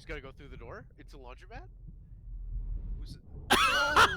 He's got to go through the door into the laundromat? Who's it? No!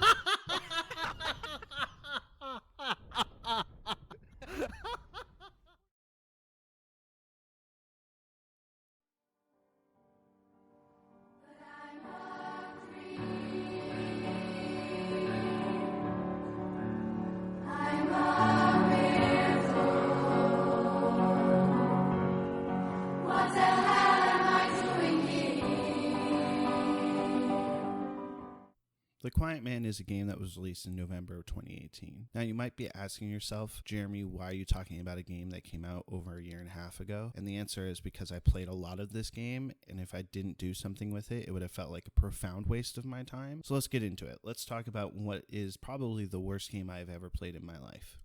The Quiet Man is a game that was released in November of 2018. Now, you might be asking yourself, Jeremy, why are you talking about a game that came out over a year and a half ago? And the answer is because I played a lot of this game, and if I didn't do something with it, it would have felt like a profound waste of my time. So let's get into it. Let's talk about what is probably the worst game I've ever played in my life.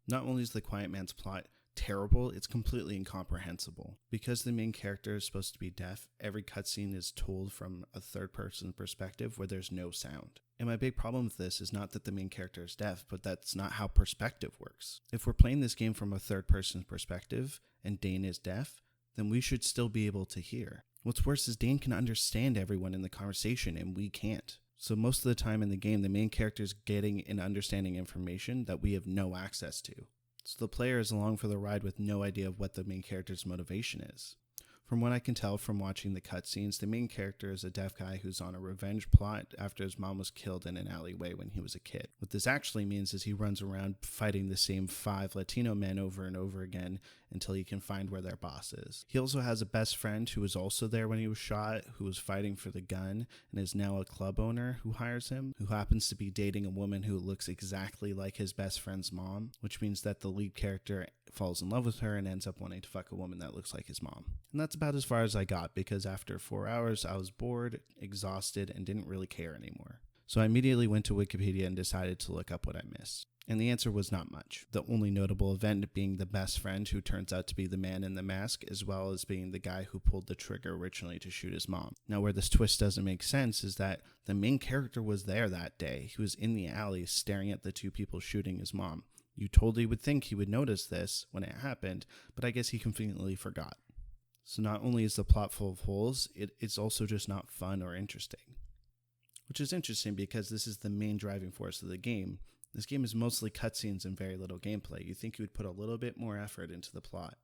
Not only is The Quiet Man's plot terrible, it's completely incomprehensible. Because the main character is supposed to be deaf, every cutscene is told from a third-person perspective where there's no sound. And my big problem with this is not that the main character is deaf, but that's not how perspective works. If we're playing this game from a third-person perspective, and Dane is deaf, then we should still be able to hear. What's worse is Dane can understand everyone in the conversation, and we can't. So most of the time in the game, the main character is getting and understanding information that we have no access to. So the player is along for the ride with no idea of what the main character's motivation is. From what I can tell from watching the cutscenes, the main character is a deaf guy who's on a revenge plot after his mom was killed in an alleyway when he was a kid. What this actually means is he runs around fighting the same 5 Latino men over and over again until he can find where their boss is. He also has a best friend who was also there when he was shot, who was fighting for the gun, and is now a club owner who hires him, who happens to be dating a woman who looks exactly like his best friend's mom, which means that the lead character falls in love with her and ends up wanting to fuck a woman that looks like his mom. And that's about as far as I got, because after 4 hours I was bored, exhausted, and didn't really care anymore. So I immediately went to Wikipedia and decided to look up what I missed. And the answer was not much. The only notable event being the best friend who turns out to be the man in the mask, as well as being the guy who pulled the trigger originally to shoot his mom. Now, where this twist doesn't make sense is that the main character was there that day. He was in the alley staring at the 2 people shooting his mom. You totally would think he would notice this when it happened, but I guess he conveniently forgot. So not only is the plot full of holes, it's also just not fun or interesting. Which is interesting because this is the main driving force of the game. This game is mostly cutscenes and very little gameplay. You think you would put a little bit more effort into the plot.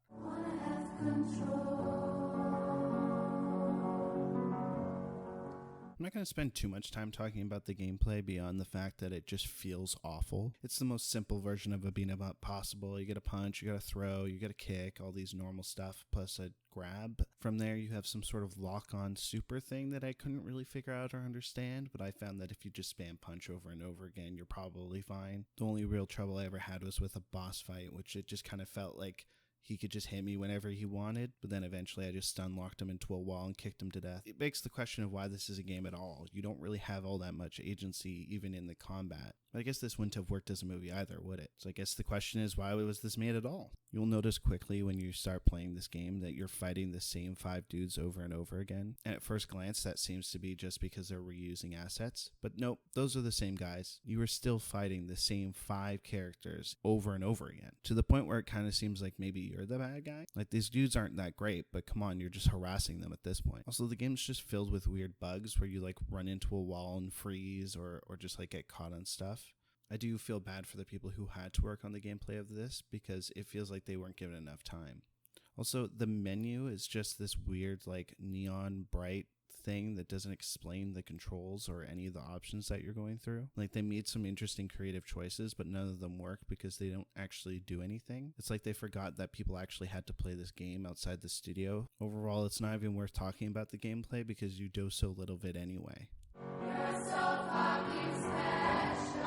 I'm not going to spend too much time talking about the gameplay beyond the fact that it just feels awful. It's the most simple version of a beat 'em up possible. You get a punch, you got a throw, you got a kick, all these normal stuff, plus a grab. From there, you have some sort of lock-on super thing that I couldn't really figure out or understand, but I found that if you just spam punch over and over again, you're probably fine. The only real trouble I ever had was with a boss fight, which it just kind of felt like he could just hit me whenever he wanted, but then eventually I just stun locked him into a wall and kicked him to death. It begs the question of why this is a game at all. You don't really have all that much agency even in the combat. But I guess this wouldn't have worked as a movie either, would it? So I guess the question is, why was this made at all? You'll notice quickly when you start playing this game that you're fighting the same 5 dudes over and over again. And at first glance, that seems to be just because they're reusing assets. But nope, those are the same guys. You are still fighting the same 5 characters over and over again. To the point where it kind of seems like maybe you're the bad guy. Like, these dudes aren't that great, but come on, you're just harassing them at this point. Also, the game's just filled with weird bugs where you like run into a wall and freeze or just like get caught on stuff. I do feel bad for the people who had to work on the gameplay of this because it feels like they weren't given enough time. Also, the menu is just this weird like neon bright thing that doesn't explain the controls or any of the options that you're going through. Like, they made some interesting creative choices, but none of them work because they don't actually do anything. It's like they forgot that people actually had to play this game outside the studio. Overall, it's not even worth talking about the gameplay because you do so little of it anyway. You're so fucking special.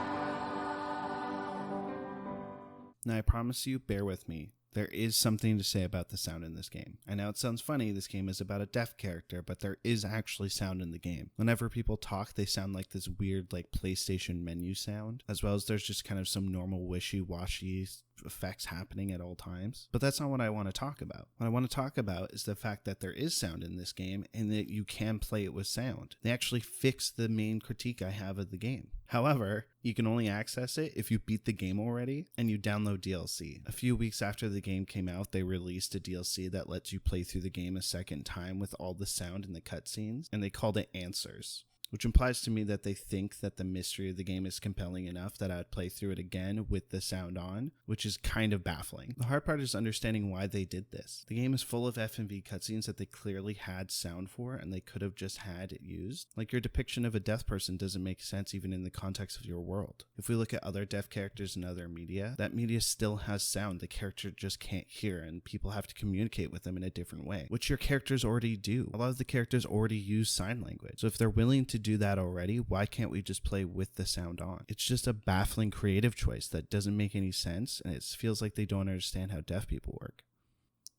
Now, I promise you, bear with me. There is something to say about the sound in this game. I know it sounds funny, this game is about a deaf character, but there is actually sound in the game. Whenever people talk, they sound like this weird like PlayStation menu sound, as well as there's just kind of some normal wishy-washy effects happening at all times. But that's not what I want to talk about. What I want to talk about is the fact that there is sound in this game and that you can play it with sound. They actually fixed the main critique I have of the game. However, you can only access it if you beat the game already and you download DLC. A few weeks after the game came out, they released a DLC that lets you play through the game a second time with all the sound and the cutscenes, and they called it Answers, which implies to me that they think that the mystery of the game is compelling enough that I'd play through it again with the sound on, which is kind of baffling. The hard part is understanding why they did this. The game is full of FMV cutscenes that they clearly had sound for and they could have just had it used. Like, your depiction of a deaf person doesn't make sense even in the context of your world. If we look at other deaf characters in other media, that media still has sound the character just can't hear, and people have to communicate with them in a different way, which your characters already do. A lot of the characters already use sign language. So if they're willing to do that already, why can't we just play with the sound on? It's just a baffling creative choice that doesn't make any sense, and it feels like they don't understand how deaf people work.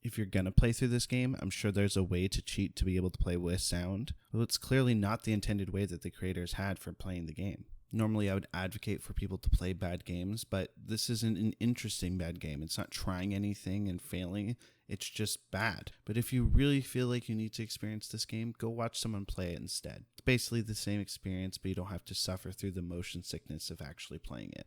If you're gonna play through this game, I'm sure there's a way to cheat to be able to play with sound, but it's clearly not the intended way that the creators had for playing the game. Normally I would advocate for people to play bad games, but this isn't an interesting bad game. It's not trying anything and failing. It's just bad. But if you really feel like you need to experience this game, go watch someone play it instead. It's basically the same experience, but you don't have to suffer through the motion sickness of actually playing it.